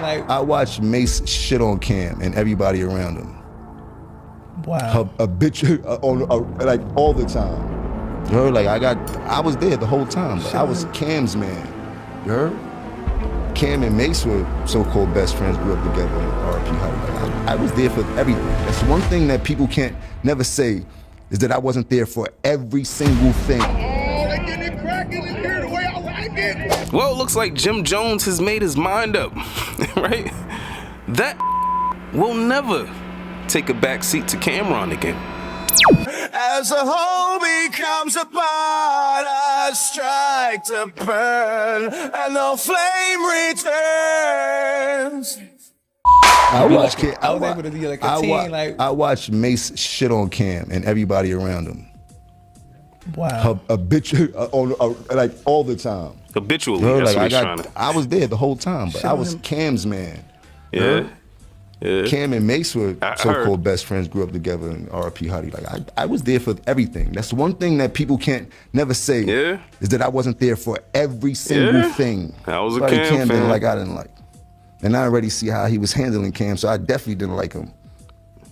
I watched Mase shit on Cam and everybody around him. Wow. A bitch like all the time. You heard? Like I was there the whole time, but I was Cam's man. You heard? Cam and Mase were so-called best friends, grew up together in RP Hollywood. I was there for everything. That's one thing that people can't never say, is that I wasn't there for every single thing. Oh, they getting it cracking in here the way I like it. Well, it looks like Jim Jones has made his mind up, right? That will never take a back seat to Cameron again. As a whole becomes a part, I strike to burn, and the flame returns. I watched Mase shit on Cam and everybody around him. Wow. A bitch like all the time. Habitually, you heard? that's Like, what he's trying to. I was there the whole time, but I was Cam's man. Yeah. Yeah. Cam and Mase were so-called best friends, grew up together in RP Hollywood. Like I was there for everything. That's one thing that people can't never say, is that I wasn't there for every single thing. I was a Cam fan. Didn't like, I didn't like. And I already see how he was handling Cam, so I definitely didn't like him.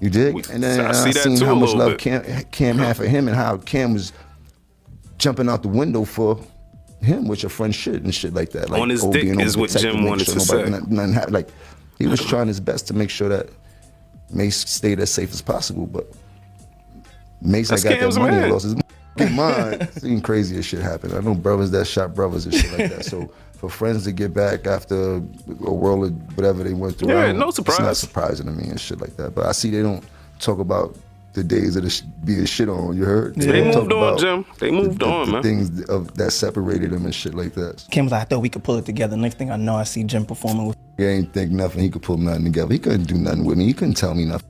You dig? And then I seen how much love Cam had for him and how Cam was jumping out the window for him, which a friend should and shit like that. Like, on his dick is what Jim wanted to say. Like, he was trying his best to make sure that Mase stayed as safe as possible, but Mase got that money and lost his mind. Seen crazier shit happen. I know brothers that shot brothers and shit like that. So for friends to get back after a world of whatever they went through, no surprise. It's not surprising to me and shit like that. But I see they don't talk about the days of being shit on. You heard? Yeah. They moved on, Jim. They moved on, man. Things that separated them and shit like that. Kim was like, I thought we could pull it together. Next thing I know, I see Jim performing with. He ain't think nothing. He could pull nothing together. He couldn't do nothing with me. He couldn't tell me nothing.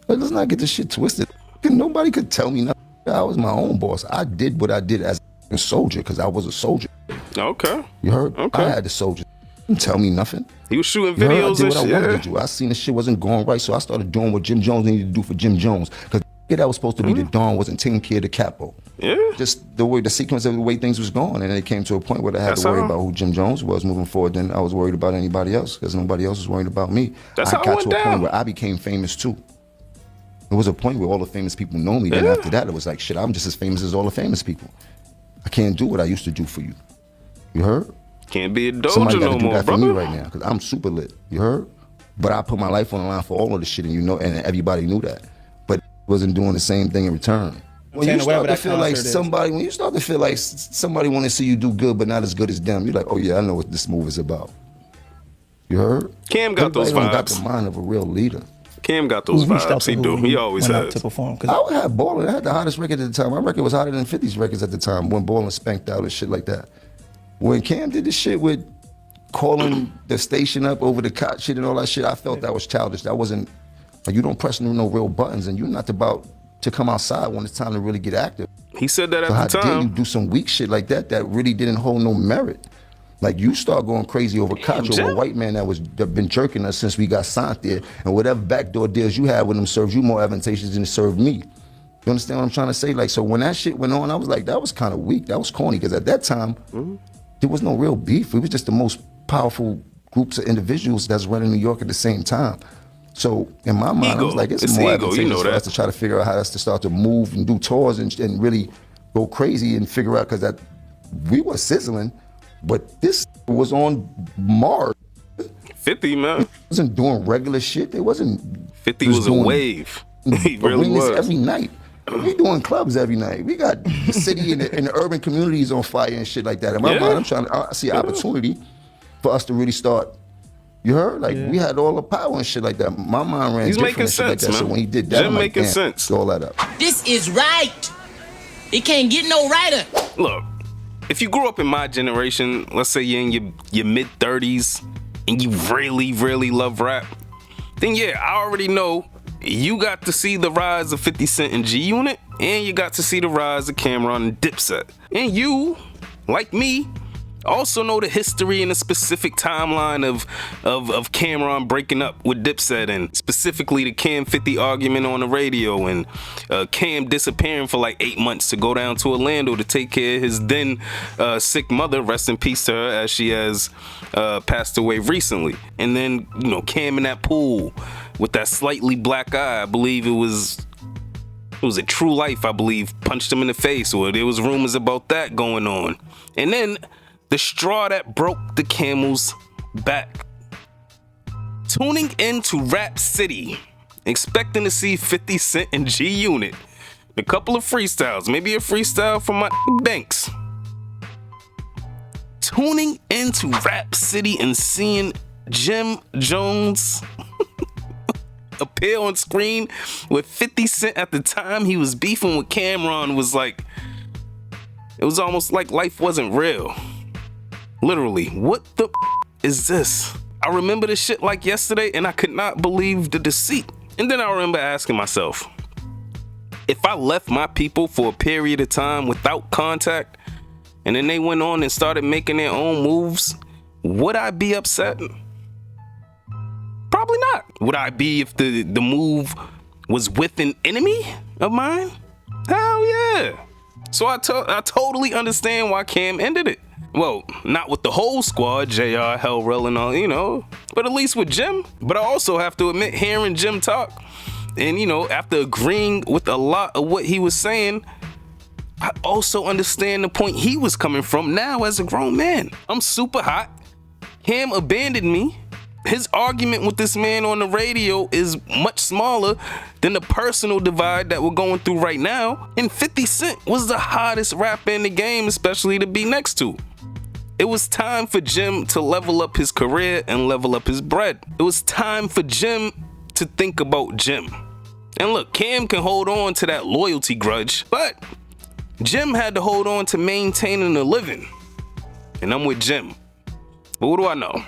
But let's not get this shit twisted. Nobody could tell me nothing. I was my own boss. I did what I did as a soldier because I was a soldier. Okay. You heard? Okay. I had the soldier. Didn't tell me nothing. He was shooting videos and shit. I did what I wanted to do. I seen the shit wasn't going right, so I started doing what Jim Jones needed to do for Jim Jones. Because that was supposed to be the Don wasn't taking care of the capo. Yeah. Just the sequence of the way things was going, and then it came to a point where I had to worry about who Jim Jones was moving forward. Then I was worried about anybody else because nobody else was worried about me. That's I how it got went to a point down. where I became famous too. There was a point where all the famous people know me. Then after that, it was like, shit, I'm just as famous as all the famous people. I can't do what I used to do for you. You heard? Can't be a dojo Somebody gotta no do more, that brother. for me right now because I'm super lit. You heard? But I put my life on the line for all of the shit, and you know, and everybody knew that. But wasn't doing the same thing in return. When you start to feel like somebody, when you start to feel like somebody want to see you do good, but not as good as them, you're like, oh yeah, I know what this move is about. You heard? Cam got those vibes. Got the mind of a real leader. Cam got those vibes. He do. He always has. To perform. I had Ballin'. I had the hottest record at the time. My record was hotter than 50's records at the time when Ballin' spanked out and shit like that. When Cam did the shit with calling the station up over the cot shit and all that shit, I felt that was childish. That wasn't, like, you don't press no real buttons and you're not about to come outside when it's time to really get active. He said that at so the time. How dare you do some weak shit like that really didn't hold no merit. Like, you start going crazy over Contra, a white man that been jerking us since we got signed there, and whatever backdoor deals you had with him serves you more advantageous than it served me. You understand what I'm trying to say? Like, so when that shit went on, I was like, that was kind of weak. That was corny, because at that time, there was no real beef. It was just the most powerful groups of individuals that's running New York at the same time. So in my mind, I was like, it's more advantageous for us to try to figure out how to start to move and do tours and really go crazy and figure out, because that we were sizzling, but this was on Mars. 50, man. It wasn't doing regular shit. It wasn't. 50 was a wave. He really was. Every night. We doing clubs every night. We got the city and the urban communities on fire and shit like that. In my mind, I see an opportunity for us to really start. You heard? Like, we had all the power and shit like that. My mind ran different and shit like that. So when he did that, I'm like, damn, sense. All that up. This is right. It can't get no righter. Look, if you grew up in my generation, let's say you're in your mid-30s, and you really, really love rap, then yeah, I already know you got to see the rise of 50 Cent and G-Unit, and you got to see the rise of Cameron and Dipset. And you, like me, I also know the history and the specific timeline of Cameron breaking up with Dipset, and specifically the Cam 50 argument on the radio, and Cam disappearing for like 8 months to go down to Orlando to take care of his then sick mother, rest in peace to her, as she has passed away recently. And then, you know, Cam in that pool with that slightly black eye, I believe it was a True Life, I believe, punched him in the face, or there was rumors about that going on. And then the straw that broke the camel's back. Tuning into Rap City, expecting to see 50 Cent and G Unit. A couple of freestyles, maybe a freestyle from my Banks. Tuning into Rap City and seeing Jim Jones appear on screen with 50 Cent at the time he was beefing with Cameron was like, it was almost like life wasn't real. Literally, what the is this? I remember this shit like yesterday, and I could not believe the deceit. And then I remember asking myself, if I left my people for a period of time without contact, and then they went on and started making their own moves, would I be upset? Probably not. Would I be if the move was with an enemy of mine? Hell yeah. So I totally understand why Cam ended it. Well, not with the whole squad, JR, Hellrell, and all, you know, but at least with Jim. But I also have to admit, hearing Jim talk, and, you know, after agreeing with a lot of what he was saying, I also understand the point he was coming from now as a grown man. I'm super hot. Cam abandoned me. His argument with this man on the radio is much smaller than the personal divide that we're going through right now. And 50 Cent was the hottest rapper in the game, especially to be next to. It was time for Jim to level up his career and level up his bread. It was time for Jim to think about Jim. And look, Cam can hold on to that loyalty grudge, but Jim had to hold on to maintaining a living. And I'm with Jim. But what do I know?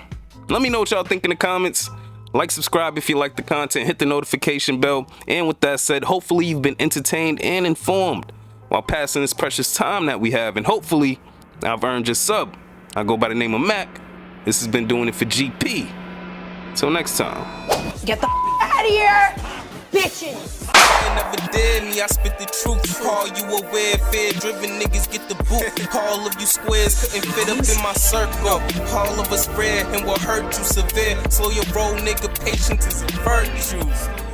Let me know what y'all think in the comments. Like, subscribe if you like the content, hit the notification bell. And with that said, hopefully you've been entertained and informed while passing this precious time that we have. And hopefully I've earned your sub. I go by the name of Mac. This has been Doing It for GP. Till next time. Get the out of here, bitches! Never did me, I spit the truth. Call you aware, fear-driven niggas get the boot. All of you squares couldn't fit up in my circle. All of us rare and will hurt you severe. Slow your roll, nigga, patience is a virtue.